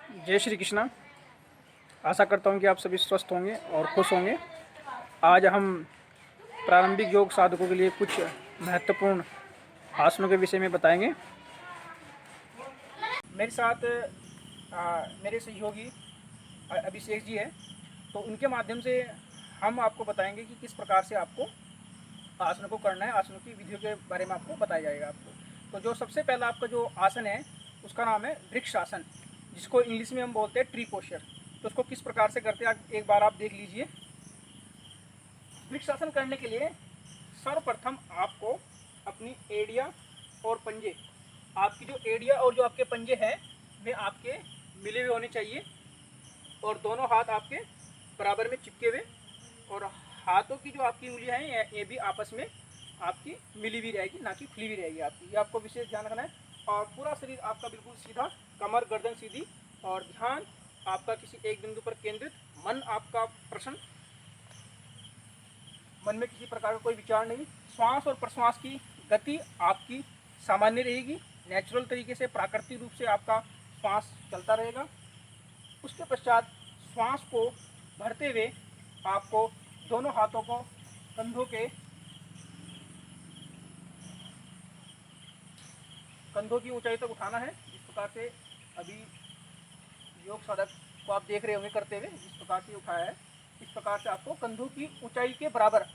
जय श्री कृष्णा। आशा करता हूँ कि आप सभी स्वस्थ होंगे और खुश होंगे। आज हम प्रारंभिक योग साधकों के लिए कुछ महत्वपूर्ण आसनों के विषय में बताएंगे। मेरे साथ मेरे सहयोगी अभिषेक जी है, तो उनके माध्यम से हम आपको बताएंगे कि किस प्रकार से आपको आसनों को करना है। आसनों की विधियों के बारे में आपको बताया जाएगा। तो जो सबसे पहला आपका जो आसन है उसका नाम है वृक्ष आसन, जिसको इंग्लिश में हम बोलते हैं ट्री पोस्चर। तो उसको किस प्रकार से करते हैं एक बार आप देख लीजिए। वृक्ष आसन करने के लिए सर्वप्रथम आपको अपनी एड़ियाँ और पंजे, आपकी जो एड़ियाँ और जो आपके पंजे हैं वे आपके मिले हुए होने चाहिए और दोनों हाथ आपके बराबर में चिपके हुए, और हाथों की जो आपकी उंगलियां हैं ये भी आपस में आपकी मिली हुई रहेगी, ना कि खुली हुई रहेगी आपकी। ये आपको विशेष ध्यान रखना है। और पूरा शरीर आपका बिल्कुल सीधा, कमर गर्दन सीधी, और ध्यान आपका किसी एक बिंदु पर केंद्रित, मन आपका प्रसन्न, मन में किसी प्रकार का कोई विचार नहीं। श्वास और प्रश्वास की गति आपकी सामान्य रहेगी, नेचुरल तरीके से प्राकृतिक रूप से आपका श्वास चलता रहेगा। उसके पश्चात श्वास को भरते हुए आपको दोनों हाथों को कंधों की ऊंचाई तक उठाना है। जिस प्रकार से अभी योग साधक को आप देख रहे होंगे करते हुए, जिस प्रकार से उठाया है, इस प्रकार से आपको कंधों की ऊंचाई के बराबर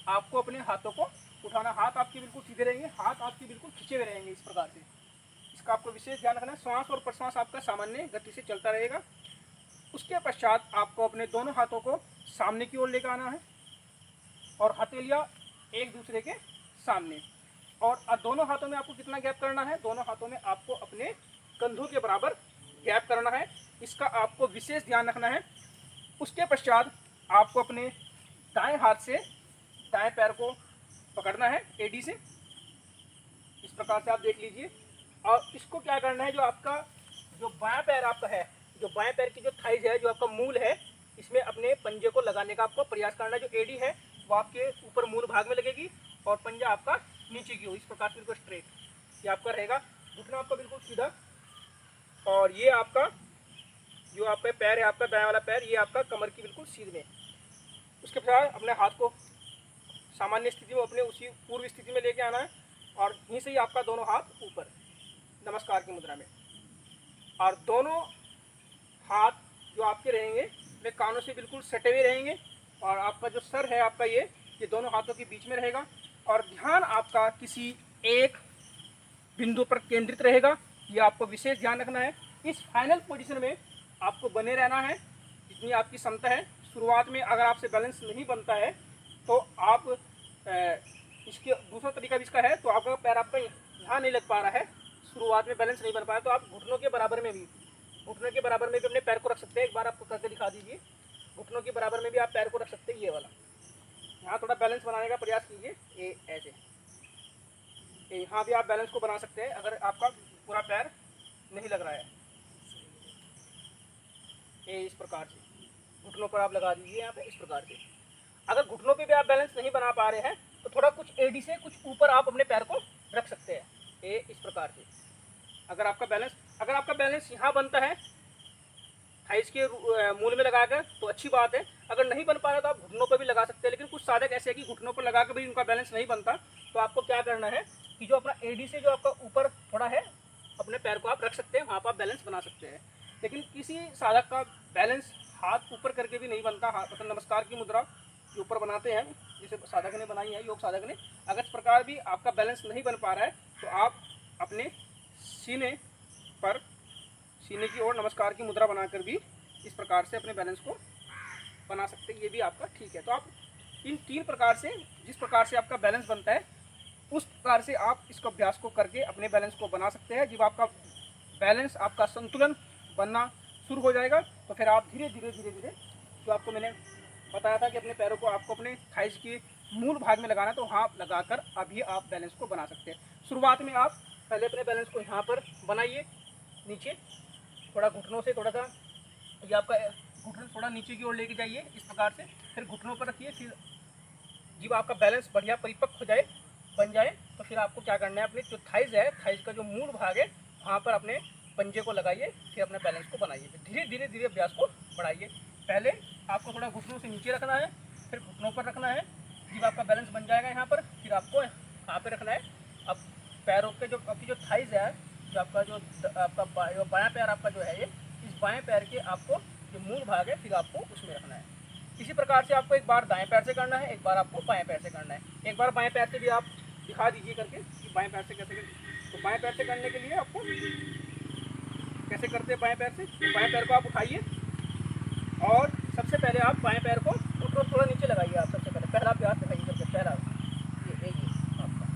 आपको अपने हाथों को उठाना। हाथ आपके बिल्कुल सीधे रहेंगे, हाथ आपके बिल्कुल खिंचे हुए रहेंगे इस प्रकार से। इसका आपको विशेष ध्यान रखना है। श्वास और प्रश्वास आपका सामान्य गति से चलता रहेगा। उसके पश्चात आपको अपने दोनों हाथों को सामने की ओर लेकर आना है और हथेलियां एक दूसरे के सामने। और दोनों हाथों में आपको कितना गैप करना है? दोनों हाथों में आपको अपने कंधों के बराबर गैप करना है। इसका आपको विशेष ध्यान रखना है। उसके पश्चात आपको अपने दाएं हाथ से दाएं पैर को पकड़ना है एडी से, इस प्रकार से आप देख लीजिए। और इसको क्या करना है, जो आपका जो बायां पैर आपका है, जो बाएं पैर की जो थाइज है, जो आपका मूल है, इसमें अपने पंजे को लगाने का आपको प्रयास करना है। जो एडी है वो आपके ऊपर मूल भाग में लगेगी और पंजा आपका नीचे की ओर, इस प्रकार से बिल्कुल स्ट्रेट ये आपका रहेगा। घुटना आपका बिल्कुल सीधा, और ये आपका जो आपका पैर है, आपका दाएं वाला पैर, ये आपका कमर की बिल्कुल सीध में। उसके बाद अपने हाथ को सामान्य स्थिति में, अपने उसी पूर्व स्थिति में लेके आना है और यहीं से ही आपका दोनों हाथ ऊपर नमस्कार की मुद्रा में। और दोनों हाथ जो आपके रहेंगे वे कानों से बिल्कुल सटे हुए रहेंगे, और आपका जो सर है आपका ये दोनों हाथों के बीच में रहेगा। और ध्यान आपका किसी एक बिंदु पर केंद्रित रहेगा, ये आपको विशेष ध्यान रखना है। इस फाइनल पोजीशन में आपको बने रहना है जितनी आपकी क्षमता है। शुरुआत में अगर आपसे बैलेंस नहीं बनता है तो आप इसके दूसरा तरीका भी इसका है, तो आपका पैर आपका यहाँ नहीं लग पा रहा है, शुरुआत में बैलेंस नहीं बन पाया, तो आप घुटनों के बराबर में भी अपने पैर को रख सकते हैं। एक बार आपको करके दिखा दीजिए। घुटनों के बराबर में भी आप पैर को रख सकते हैं, ये वाला। यहाँ थोड़ा बैलेंस बनाने का प्रयास कीजिए, ये ऐसे। यहाँ भी आप बैलेंस को बना सकते हैं अगर आपका पूरा पैर नहीं लग रहा है। ये इस प्रकार से घुटनों पर आप लगा दीजिए, यहाँ पे इस प्रकार से। अगर घुटनों पे भी आप बैलेंस नहीं बना पा रहे हैं तो थोड़ा कुछ एडी से कुछ ऊपर आप अपने पैर को रख सकते हैं, ये इस प्रकार से। अगर आपका बैलेंस यहाँ बनता है थाइस के मूल में लगाकर तो अच्छी बात है। अगर नहीं बन पा रहा तो आप घुटनों पर भी लगा सकते हैं। लेकिन कुछ साधक ऐसे हैं कि घुटनों पर लगाकर भी उनका बैलेंस नहीं बनता, तो आपको क्या करना है कि जो अपना एडी से जो आपका ऊपर थोड़ा है, अपने पैर को आप रख सकते हैं, वहाँ पर आप बैलेंस बना सकते हैं। लेकिन किसी साधक का बैलेंस हाथ ऊपर करके भी नहीं बनता, हाथ मतलब नमस्कार की मुद्रा जो ऊपर बनाते हैं जिसे साधक ने बनाई है, योग साधक ने, अगर इस प्रकार भी आपका बैलेंस नहीं बन पा रहा है तो आप अपने सीने की ओर नमस्कार की मुद्रा बनाकर भी इस प्रकार से अपने बैलेंस को बना सकते हैं, ये भी आपका ठीक है। तो आप इन तीन प्रकार से, जिस प्रकार से आपका बैलेंस बनता है उस प्रकार से आप इसको अभ्यास को करके अपने बैलेंस को बना सकते हैं। जब आपका बैलेंस, आपका संतुलन बनना शुरू हो जाएगा तो फिर आप धीरे धीरे जो आपको मैंने बताया था कि अपने पैरों को आपको अपने थाइस के मूल भाग में लगाना है, तो वहाँ लगाकर अभी आप बैलेंस को बना सकते हैं। शुरुआत में आप पहले अपने बैलेंस को यहाँ पर बनाइए, नीचे थोड़ा घुटनों से थोड़ा सा, ये आपका घुटन थोड़ा नीचे की ओर लेके जाइए इस प्रकार से, फिर घुटनों पर रखिए। फिर जब आपका बैलेंस बढ़िया परिपक्व हो जाए, बन जाए, तो फिर आपको क्या करना है, अपने जो थाइज है, थाइज का जो मूल भाग है, वहाँ पर अपने पंजे को लगाइए, फिर अपने बैलेंस को बनाइए, धीरे धीरे धीरे अभ्यास को बढ़ाइए। पहले आपको थोड़ा घुटनों से नीचे रखना है, फिर घुटनों पर रखना है। जब आपका बैलेंस बन जाएगा यहाँ पर, फिर आपको यहाँ पे रखना है। अब पैरों के जो आपकी जो थाइज है, जो आपका जो बायां पैर आपका जो है ये, इस बाएं पैर के आपको जो मूल भाग है फिर आपको उसमें रखना है। इसी प्रकार से आपको एक बार दाएं पैर से करना है, एक बार आपको बाएं पैर से करना है। एक बार बाएं पैर से भी आप दिखा दीजिए करके कि बाएं पैर से कैसे। तो बाएं पैर से करने के लिए आपको कैसे करते हैं, बाएं पैर से, तो बाएं पैर को आप उठाइए और सबसे पहले आप बाएं पैर को थोड़ा नीचे लगाइए। आप सबसे पहला अभ्यास दिखाइए करके, पहला ये आपका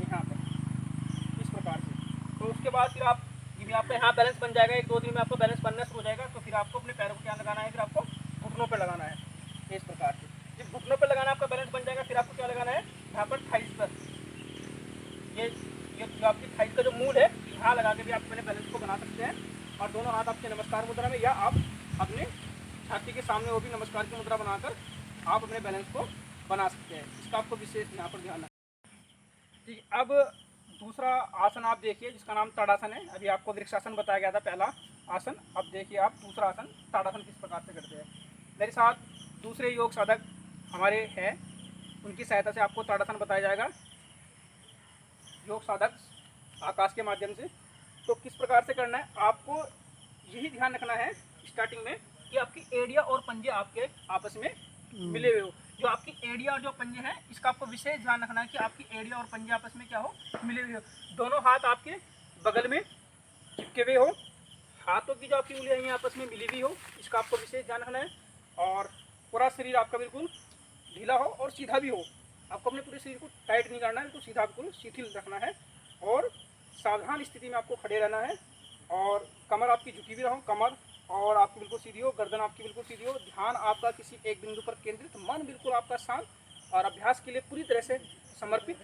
यहाँ पर इस प्रकार से। तो उसके बाद फिर आप जब आपका यहाँ बैलेंस बन जाएगा, 1-2 दिन में आपको बैलेंस बनना शुरू हो जाएगा, तो फिर आपको अपने पैरों को क्या लगाना है, फिर आपको घुटनों पर लगाना है इस प्रकार से। जब घुटनों पर लगाना आपका बैलेंस बन जाएगा, फिर आपको क्या लगाना है, यहाँ पर थाइस पर, ये जो आपकी थाइस का जो मूल है यहाँ लगा के भी आप अपने बैलेंस को बना सकते हैं। और दोनों हाथ आपके नमस्कार मुद्रा में, या आप अपने छाती के सामने वो भी नमस्कार की मुद्रा बनाकर आप अपने बैलेंस को बना सकते हैं। इसका आपको विशेष यहाँ पर ध्यान रखना। ठीक, अब दूसरा आसन आप देखिए जिसका नाम ताड़ासन है। अभी आपको वृक्षासन बताया गया था पहला आसन, अब देखिए आप दूसरा आसन ताड़ासन किस प्रकार से करते हैं। मेरे साथ दूसरे योग साधक हमारे हैं, उनकी सहायता से आपको ताड़ासन बताया जाएगा, योग साधक आकाश के माध्यम से। तो किस प्रकार से करना है, आपको यही ध्यान रखना है स्टार्टिंग में कि आपकी एड़िया और पंजे आपके आपस में मिले हुए हो। जो आपकी एड़िया और जो पंजे हैं, इसका आपको विशेष ध्यान रखना है कि आपकी एड़िया और पंजे आपस में क्या हो, मिले हुए हो। दोनों हाथ आपके बगल में चिपके हुए हो, हाथों की जो आपकी उंगलियां हैं आपस में मिली हुई हो, इसका आपको विशेष ध्यान रखना है। और पूरा शरीर आपका बिल्कुल ढीला हो और सीधा भी हो। आपको अपने पूरे शरीर को टाइट नहीं करना है, बिल्कुल सीधा बिल्कुल शिथिल रखना है और सावधान स्थिति में आपको खड़े रहना है। और कमर आपकी झुकी हुई रहो, कमर और आपकी बिल्कुल सीधी हो, गर्दन आपकी बिल्कुल सीधी हो। ध्यान आपका किसी एक बिंदु पर केंद्रित, मन बिल्कुल आपका शांत और अभ्यास के लिए पूरी तरह से समर्पित।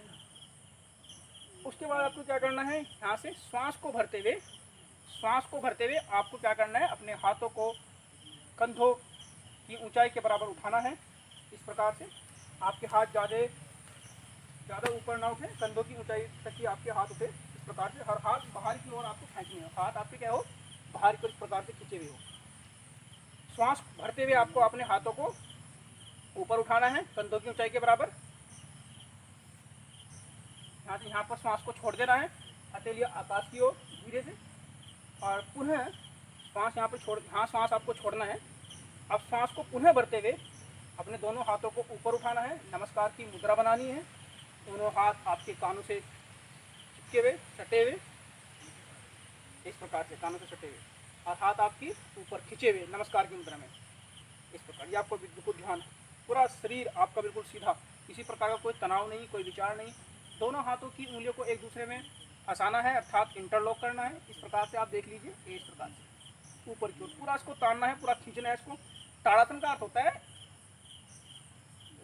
उसके बाद आपको क्या करना है, यहाँ से श्वास को भरते हुए आपको क्या करना है, अपने हाथों को कंधों की ऊंचाई के बराबर उठाना है। इस प्रकार से आपके हाथ ज़्यादा ऊपर ना उठे, कंधों की ऊंचाई तक ही आपके हाथ उठे। इस प्रकार से हर हाथ बाहर की ओर आपको खींचने हो, हाथ आपके क्या हो, बाहर की ओर इस प्रकार से खींचे हुए हो। श्वास भरते हुए आपको अपने हाथों को ऊपर उठाना है कंधों की ऊंचाई के बराबर। यहाँ से यहाँ पर श्वास को छोड़ देना है, हथेलियाँ आकाश की ओर धीरे से, और पुनः श्वास यहाँ पर श्वास आपको छोड़ना है। अब श्वास को पुनः भरते हुए अपने दोनों हाथों को ऊपर उठाना है, नमस्कार की मुद्रा बनानी है। दोनों हाथ आपके कानों से चिपके हुए, सटे हुए, इस प्रकार से कानों से सटे हुए, और हाथ आपकी ऊपर खींचे हुए नमस्कार की मुद्रा में। इस प्रकार ये आपको बिल्कुल ध्यान, पूरा शरीर आपका बिल्कुल सीधा, किसी प्रकार का कोई तनाव नहीं, कोई विचार नहीं। दोनों हाथों की उंगलियों को एक दूसरे में फंसाना है, अर्थात इंटरलॉक करना है। इस प्रकार से आप देख लीजिए, इस प्रकार से ऊपर की ओर पूरा इसको तानना है, पूरा खींचना है इसको। ताड़ासन का अर्थ होता है,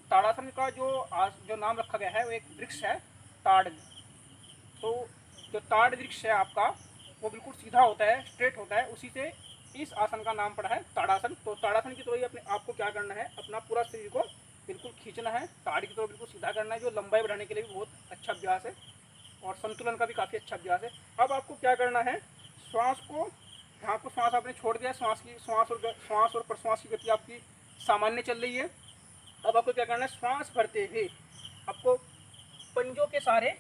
ताड़ासन का जो नाम रखा गया है वो एक वृक्ष है, ताड़। तो जो ताड़ वृक्ष है आपका वो बिल्कुल सीधा होता है, स्ट्रेट होता है, उसी से इस आसन का नाम पड़ा है ताड़ासन। तो ताड़ासन की तरह ही अपने आपको क्या करना है, अपना पूरा शरीर को बिल्कुल खींचना है, ताड़ की तरह बिल्कुल सीधा करना है, जो लंबाई बढ़ाने के लिए भी बहुत अच्छा अभ्यास है और संतुलन का भी काफ़ी अच्छा अभ्यास है। अब आपको क्या करना है, श्वास को, यहाँ को श्वास आपने छोड़ दिया, श्वास और प्रश्वास की गति आपकी सामान्य चल रही है। अब आपको क्या करना है, श्वास भरते हुए आपको पंजों के सहारे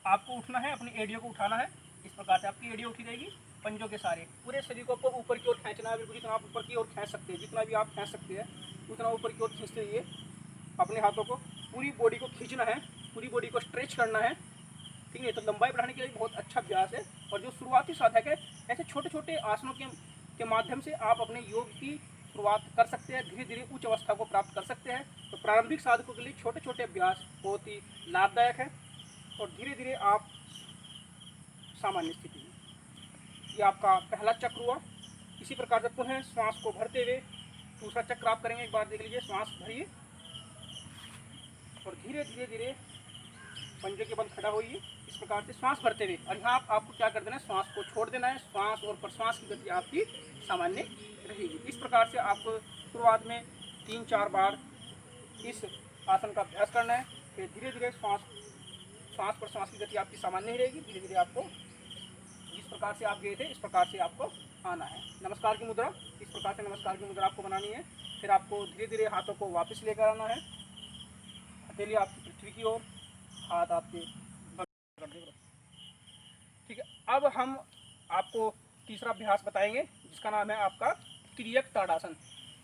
आपको उठना है, अपनी एड़ियों को उठाना है। इस प्रकार से आपकी एड़ियाँ उठी रहेगी, पंजों के सहारे पूरे शरीर को आपको ऊपर की ओर खींचना है, बिल्कुल जितना आप ऊपर की ओर खींच सकते हैं, जितना भी आप खींच सकते हैं उतना ऊपर की ओर खींचते रहिए अपने हाथों को। पूरी बॉडी को खींचना है, पूरी बॉडी को स्ट्रेच करना है, ठीक है। तो लंबाई बढ़ाने के लिए बहुत अच्छा अभ्यास है। और जो शुरुआती साधक है, ऐसे छोटे छोटे आसनों के माध्यम से आप अपने योग की शुरुआत कर सकते हैं, धीरे धीरे उच्च अवस्था को प्राप्त कर सकते हैं। तो प्रारंभिक साधकों के लिए छोटे छोटे अभ्यास बहुत ही लाभदायक है, और धीरे धीरे आप सामान्य स्थिति में, ये आपका पहला चक्र हुआ। इसी प्रकार से पुनः श्वास को भरते हुए दूसरा चक्र आप करेंगे। एक बार देख लीजिए, श्वास भरिए और धीरे धीरे धीरे पंजे के बल खड़ा होइए, इस प्रकार से श्वास भरते हुए। और यहाँ आपको क्या कर देना है, श्वास को छोड़ देना है, श्वास और प्रश्वास की गति आपकी सामान्य रहेगी। इस प्रकार से आपको शुरुआत में 3-4 बार इस आसन का अभ्यास करना है, फिर धीरे धीरे श्वास प्रश्वास की गति आपकी सामान्य ही रहेगी। धीरे धीरे आपको जिस प्रकार प्रकार से आप गए थे इस प्रकार से आपको आना है। नमस्कार की मुद्रा, इस प्रकार से नमस्कार की मुद्रा आपको बनानी है। फिर आपको धीरे धीरे हाथों को वापस लेकर आना है, हथेली आपकी पृथ्वी की ओर, हाथ आपके बंद कर देंगे। ठीक है, अब हम आपको तीसरा अभ्यास बताएंगे जिसका नाम है आपका तिर्यक ताड़ासन।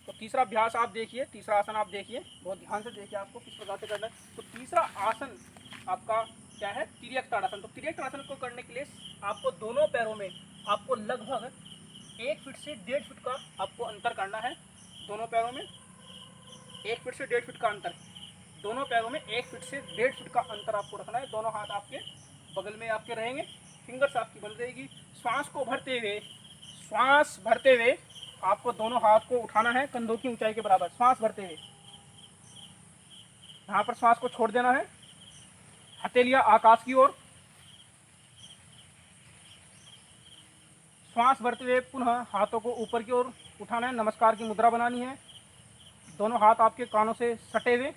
तो तीसरा अभ्यास आप देखिए, तीसरा आसन आप देखिए, बहुत ध्यान से देखिए आपको किस प्रकार से करना है। तो तीसरा आसन आपका क्या है, तिर्यक ताड़ासन। तो तिर्यक ताड़ासन को करने के लिए आपको दोनों पैरों में आपको लगभग 1 फीट से 1.5 फीट का आपको अंतर करना है। दोनों पैरों में 1 फीट से 1.5 फीट का अंतर, दोनों पैरों में 1 फीट से 1.5 फीट का अंतर आपको रखना है। दोनों हाथ आपके बगल में आपके रहेंगे, फिंगर्स आपकी बंद रहेगी। श्वास को भरते हुए, श्वास भरते हुए आपको दोनों हाथ को उठाना है कंधों की ऊंचाई के बराबर। श्वास भरते हुए यहाँ पर श्वास को छोड़ देना है, हथेलियां आकाश की ओर। श्वास भरते हुए पुनः हाथों को ऊपर की ओर उठाना है, नमस्कार की मुद्रा बनानी है। दोनों हाथ आपके कानों से सटे हुए,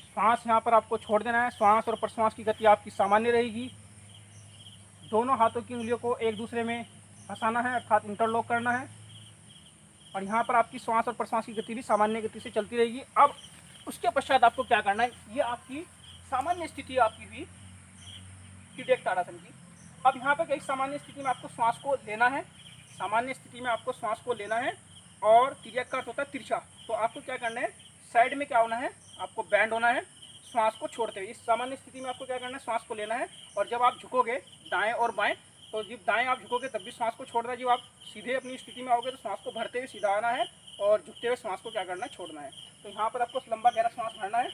श्वास यहाँ पर आपको छोड़ देना है। श्वास और प्रश्वास की गति आपकी सामान्य रहेगी। दोनों हाथों की उंगलियों को एक दूसरे में फंसाना है, अर्थात इंटरलॉक करना है। और यहाँ पर आपकी श्वास और प्रश्वास की गति भी सामान्य गति से चलती रहेगी। अब उसके पश्चात आपको क्या करना है, ये आपकी सामान्य स्थिति आपकी हुई तिर्यक ताड़ासन की। अब यहाँ पर एक सामान्य स्थिति में आपको श्वास को लेना है, सामान्य स्थिति में आपको श्वास को लेना है। और तिर्यक का अर्थ होता है तिरछा। तो आपको क्या करना है, साइड में क्या होना है, आपको बैंड होना है श्वास को छोड़ते हुए। इस सामान्य स्थिति में आपको क्या करना है, श्वास को लेना है। और जब आप झुकोगे दाएं और बाएं, तो जब दाएं आप झुकोगे तब भी श्वास को छोड़ना है। जब आप सीधे अपनी स्थिति में आओगे तो श्वास को भरते हुए सीधा आना है, और झुकते हुए श्वास को क्या करना है, छोड़ना है। तो यहाँ पर आपको लंबा गहरा श्वास भरना है,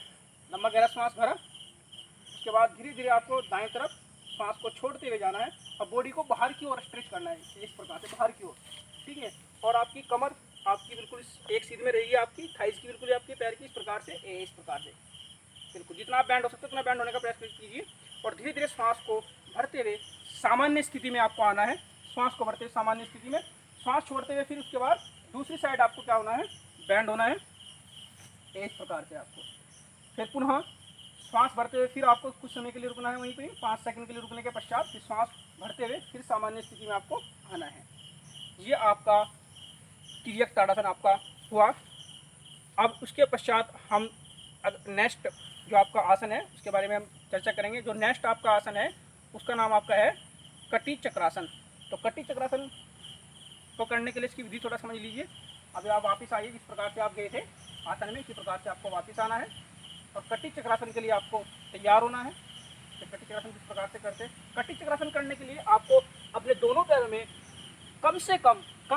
लंबा गहरा श्वास भरा। उसके बाद धीरे धीरे आपको दाएं तरफ श्वास को छोड़ते हुए जाना है, और बॉडी को बाहर की ओर स्ट्रेच करना है, इस प्रकार से बाहर की ओर। ठीक है, और आपकी कमर आपकी बिल्कुल एक सीध में रहेगी, आपकी थाइस की बिल्कुल आपके पैर की इस प्रकार से, इस प्रकार से बिल्कुल जितना आप बैंड हो सकते उतना बैंड होने का प्रयास कीजिए। और धीरे धीरे श्वास को भरते हुए सामान्य स्थिति में आपको आना है। श्वास को भरते हुए सामान्य स्थिति में, श्वास छोड़ते हुए फिर उसके बाद दूसरी साइड आपको क्या होना है, बैंड होना है, इस प्रकार से आपको। फिर पुनः श्वास भरते हुए फिर आपको कुछ समय के लिए रुकना है, वहीं पर 5 सेकंड के लिए रुकने के पश्चात फिर श्वास भरते हुए फिर सामान्य स्थिति में आपको आना है। ये आपका तिर्यक ताड़ासन आपका हुआ। अब उसके पश्चात हम नेक्स्ट जो आपका आसन है उसके बारे में हम चर्चा करेंगे। जो नेक्स्ट आपका आसन है उसका नाम आपका है कटी चक्रासन। तो कटी चक्रासन को करने के लिए इसकी विधि थोड़ा समझ लीजिए। अभी आप वापस आइए, जिस प्रकार से आप गए थे आसन में, इसी प्रकार से आपको वापस आना है। और कटी चक्रासन के लिए आपको तैयार होना है। तो कटी चक्रासन किस प्रकार से करते हैं, कटी चक्रासन करने के लिए आपको अपने दोनों पैरों में कम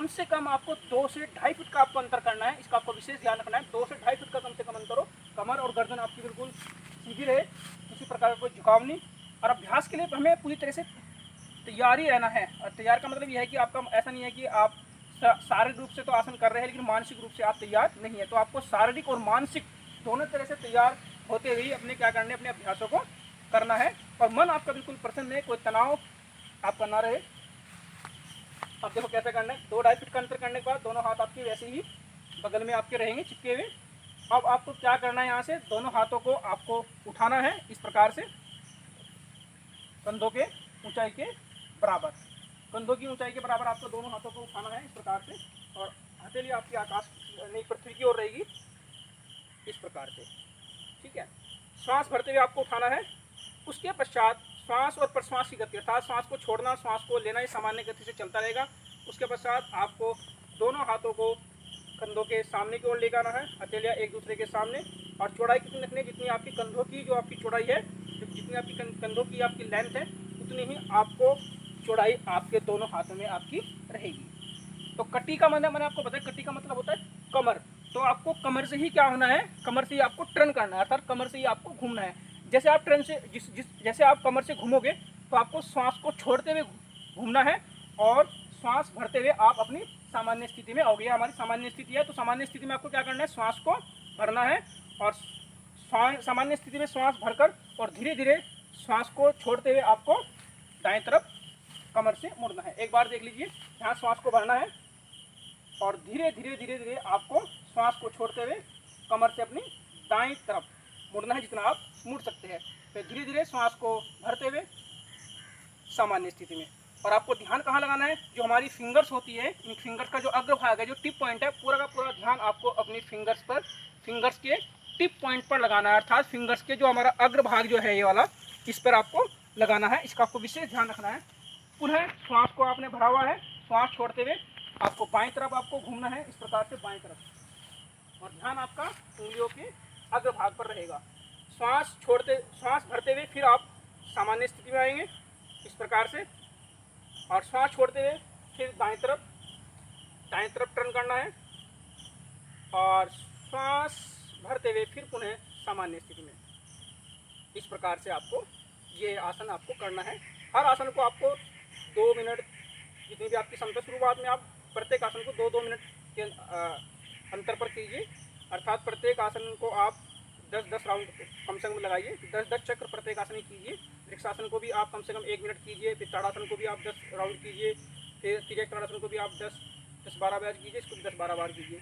से कम आपको 2 से 2.5 फीट का आपको अंतर करना है। इसका आपको विशेष ध्यान रखना है। 2 से 2.5 फीट का कम से कम अंतर हो, कमर और गर्दन आपकी बिल्कुल सीधी रहे, किसी प्रकार का कोई झुकाव नहीं। और अभ्यास के लिए हमें पूरी तरह से तैयार ही रहना है। और तैयार का मतलब यह है कि आपका ऐसा नहीं है कि आप शारीरिक रूप से तो आसन कर रहे हैं लेकिन मानसिक रूप से आप तैयार नहीं है। तो आपको शारीरिक और मानसिक दोनों तरह से तैयार होते हुए अपने क्या करने, अपने अभ्यासों को करना है। और मन आपका बिल्कुल प्रसन्न है, कोई तनाव आपका ना रहे। अब देखो कैसे करना है, 2-2.5 फीट का अंतर करने के बाद दोनों हाथ आपके वैसे ही बगल में आपके रहेंगे चिपके हुए। अब आपको क्या करना है, यहाँ से दोनों हाथों को आपको उठाना है इस प्रकार से, कंधों के ऊंचाई के बराबर। कंधों की ऊंचाई के बराबर आपको दोनों हाथों को उठाना है इस प्रकार से। और हथेली आपकी आकाश नहीं पृथ्वी की ओर रहेगी इस प्रकार से। ठीक है, श्वास भरते हुए आपको उठाना है। उसके पश्चात श्वास और प्रश्वास की गति, अर्थात श्वास को छोड़ना श्वास को लेना, ये सामान्य गति से चलता रहेगा। उसके पश्चात आपको दोनों हाथों को कंधों के सामने की ओर ले जाना है, हथेलियाँ एक दूसरे के सामने। और चौड़ाई कितनी रखनी है, जितनी आपकी कंधों की जो आपकी चौड़ाई है, जितनी आपकी कंधों की आपकी लेंथ है उतनी ही आपको चौड़ाई आपके दोनों हाथों में आपकी रहेगी। तो कटी का मतलब मैंने आपको बताया, कटी का मतलब होता है कमर। तो आपको कमर से ही क्या होना है, कमर से ही आपको टर्न करना है, अर्थात कमर से ही आपको घूमना है। जैसे आप ट्रेन से जैसे आप कमर से घूमोगे तो आपको श्वास को छोड़ते हुए घूमना है, और श्वास भरते हुए आप अपनी सामान्य स्थिति में आओगे। हमारी सामान्य स्थिति है, तो सामान्य स्थिति में आपको क्या करना है, श्वास को भरना है। और सामान्य स्थिति में श्वास भरकर और धीरे धीरे श्वास को छोड़ते हुए आपको दाएं तरफ कमर से मुड़ना है। एक बार देख लीजिए, यहाँ श्वास को भरना है और धीरे धीरे धीरे धीरे आपको श्वास को छोड़ते हुए कमर से अपनी दाएं तरफ मुड़ना है, जितना आप मुड़ सकते हैं। फिर धीरे धीरे श्वास को भरते हुए सामान्य स्थिति में, और आपको ध्यान कहाँ लगाना है, जो हमारी फिंगर्स होती है, इन फिंगर्स का जो अग्रभाग है, जो टिप पॉइंट है, पूरा का पूरा ध्यान आपको अपनी फिंगर्स पर, फिंगर्स के टिप पॉइंट पर लगाना है। अर्थात फिंगर्स के जो हमारा अग्रभाग जो है ये वाला, इस पर आपको लगाना है। इसका आपको विशेष ध्यान रखना है। पुनः श्वास को आपने भरा हुआ है, श्वास छोड़ते हुए आपको बाईं तरफ आपको घूमना है, इस प्रकार से बाईं तरफ, और ध्यान आपका उंगलियों के अग्रभाग पर रहेगा। श्वास छोड़ते, श्वास भरते हुए फिर आप सामान्य स्थिति में आएंगे इस प्रकार से, और श्वास छोड़ते हुए फिर दाएं तरफ टर्न करना है, और श्वास भरते हुए फिर पुनः सामान्य स्थिति में। इस प्रकार से आपको ये आसन आपको करना है। हर आसन को आपको 2 मिनट, जितनी भी आपकी क्षमता, शुरुआत में आप प्रत्येक आसन को 2-2 मिनट के अंतर पर कीजिए। अर्थात प्रत्येक आसन को आप 10-10 राउंड कम से कम लगाइए, 10-10 चक्र प्रत्येक आसन ही कीजिए। वृक्षासन को भी आप कम से कम 1 मिनट कीजिए, फिर ताड़ासन को भी आप 10 राउंड कीजिए, फिर तिर्यक ताड़ासन को भी आप 10-12 बार कीजिए, इसको भी 10-12 बार कीजिए।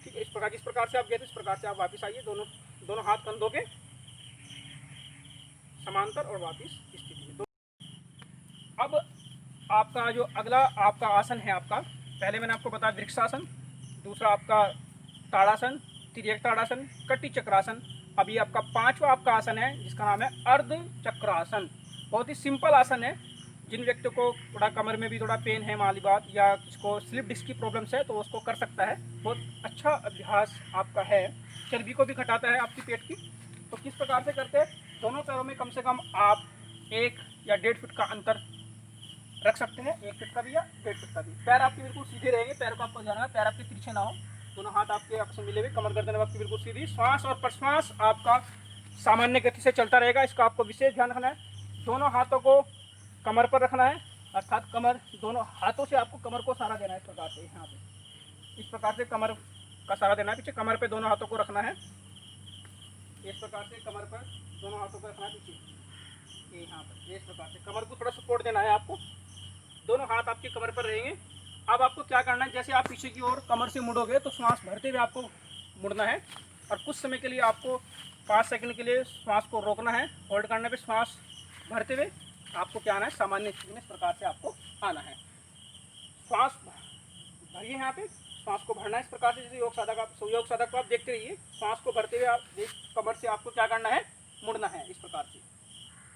ठीक है, इस प्रकार से आप गए थे, इस प्रकार से आप वापस आइए, दोनों हाथ कंधों के समांतर और वापस स्थिति में। अब आपका जो अगला आपका आसन है, आपका पहले मैंने आपको बताया वृक्षासन, दूसरा आपका ताड़ासन, तिर्यक ताड़ासन, कटी चक्रासन। अभी आपका 5वां आपका आसन है जिसका नाम है अर्ध चक्रासन। बहुत ही सिंपल आसन है। जिन व्यक्तियों को थोड़ा कमर में भी थोड़ा पेन है, माली बात, या किसको स्लिप डिस्क की प्रॉब्लम्स है, तो उसको कर सकता है। बहुत अच्छा अभ्यास आपका है, चर्बी को भी घटाता है आपकी पेट की। तो किस प्रकार से करते हैं, दोनों पैरों में कम से कम आप 1 या 1.5 फीट का अंतर रख सकते हैं, 1 फीट का भी या 1.5 फीट का भी। पैर आपके बिल्कुल सीधे रहेंगे, पैर को आपको जाना है, पैर आपके तिरछे ना हो, दोनों हाथ आपके आपस में मिले हुए, कमर गर्दन आपकी बिल्कुल सीधी। श्वास और प्रश्वास आपका सामान्य गति से चलता रहेगा, इसका आपको विशेष ध्यान रखना है। दोनों हाथों को कमर पर रखना है, अर्थात कमर, दोनों हाथों से आपको कमर को सहारा देना है, इस प्रकार से यहाँ पे, इस प्रकार से कमर का सहारा देना है। पीछे कमर पे दोनों हाथों को रखना है, इस प्रकार से कमर पर दोनों हाथों को रखना है पीछे, यहाँ पर, इस प्रकार से कमर को थोड़ा सपोर्ट देना है आपको। दोनों हाथ आपकी कमर पर रहेंगे। अब आपको क्या करना है, जैसे आप पीछे की ओर कमर से मुड़ोगे तो श्वास भरते हुए आपको मुड़ना है, और कुछ समय के लिए आपको 5 सेकंड के लिए श्वास को रोकना है। होल्ड करने पे श्वास भरते हुए आपको क्या आना है, सामान्य स्थिति में इस प्रकार से आपको आना है। श्वास भरिए, यहाँ पे श्वास को भरना है इस प्रकार से, जैसे योग साधक को आप देखते रहिए। श्वास को भरते हुए आप कमर से आपको क्या करना है, मुड़ना है इस प्रकार से।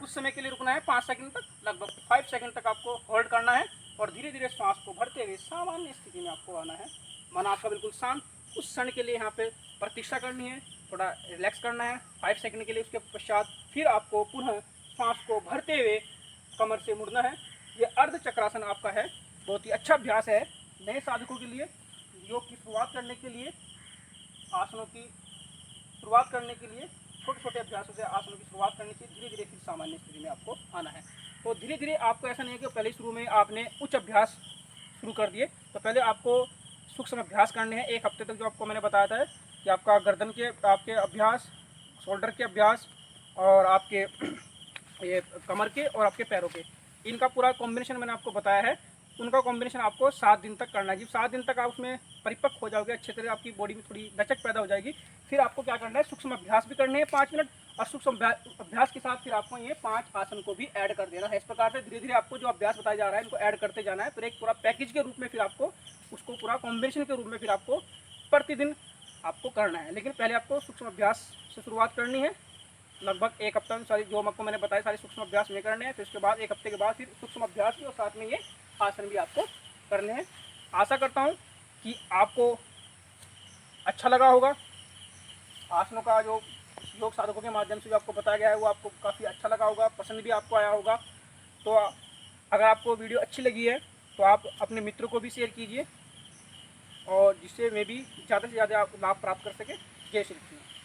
कुछ समय के लिए रुकना है, 5 सेकंड तक, लगभग 5 सेकंड तक आपको होल्ड करना है, और धीरे धीरे श्वास को भरते हुए सामान्य स्थिति में आपको आना है। मन आपका बिल्कुल शांत, उस क्षण के लिए यहाँ पे प्रतीक्षा करनी है, थोड़ा रिलैक्स करना है 5 सेकंड के लिए। उसके पश्चात फिर आपको पुनः श्वास को भरते हुए कमर से मुड़ना है। ये अर्ध चक्रासन आपका है, बहुत ही अच्छा अभ्यास है नए साधकों के लिए। योग की शुरुआत करने के लिए, आसनों की शुरुआत करने के लिए, छोटे छोटे अभ्यासों से आसनों की शुरुआत करनी चाहिए। धीरे धीरे फिर सामान्य स्थिति में आपको आना है। तो धीरे धीरे आपको ऐसा नहीं है कि पहले शुरू में आपने उच्च अभ्यास शुरू कर दिए, तो पहले आपको सूक्ष्म अभ्यास करने हैं। 1 हफ्ते तक जो आपको मैंने बताया था कि आपका गर्दन के आपके अभ्यास, शोल्डर के अभ्यास, और आपके ये कमर के और आपके पैरों के, इनका पूरा कॉम्बिनेशन मैंने आपको बताया है। उनका कॉम्बिनेशन आपको 7 दिन तक करना है। जब 7 दिन तक आप उसमें परिपक्व हो जाओगे, अच्छे तरह आपकी बॉडी में थोड़ी लचक पैदा हो जाएगी, फिर आपको क्या करना है, सूक्ष्म अभ्यास भी करने हैं 5 मिनट, और सूक्ष्म अभ्यास के साथ फिर आपको ये 5 आसन को भी ऐड कर देना है। इस प्रकार से धीरे धीरे आपको जो अभ्यास बताया जा रहा है इनको ऐड करते जाना है। फिर एक पूरा पैकेज के रूप में फिर आपको उसको पूरा कॉम्बिनेशन के रूप में फिर आपको प्रतिदिन आपको करना है। लेकिन पहले आपको सूक्ष्म अभ्यास से शुरुआत करनी है। लगभग 1 हफ्ता में सारी जो आपको मैंने बताया सारे सूक्ष्म अभ्यास में करने हैं। फिर उसके बाद 1 हफ्ते के बाद फिर सूक्ष्म अभ्यास भी और साथ में ये आसन भी आपको करने हैं। आशा करता हूँ कि आपको अच्छा लगा होगा। आसनों का जो योग साधकों के माध्यम से जो आपको बताया गया है वो आपको काफ़ी अच्छा लगा होगा, पसंद भी आपको आया होगा। तो अगर आपको वीडियो अच्छी लगी है तो आप अपने मित्रों को भी शेयर कीजिए, और जिससे मैं भी ज़्यादा से ज़्यादा लाभ प्राप्त कर सके। जय श्री कृष्ण।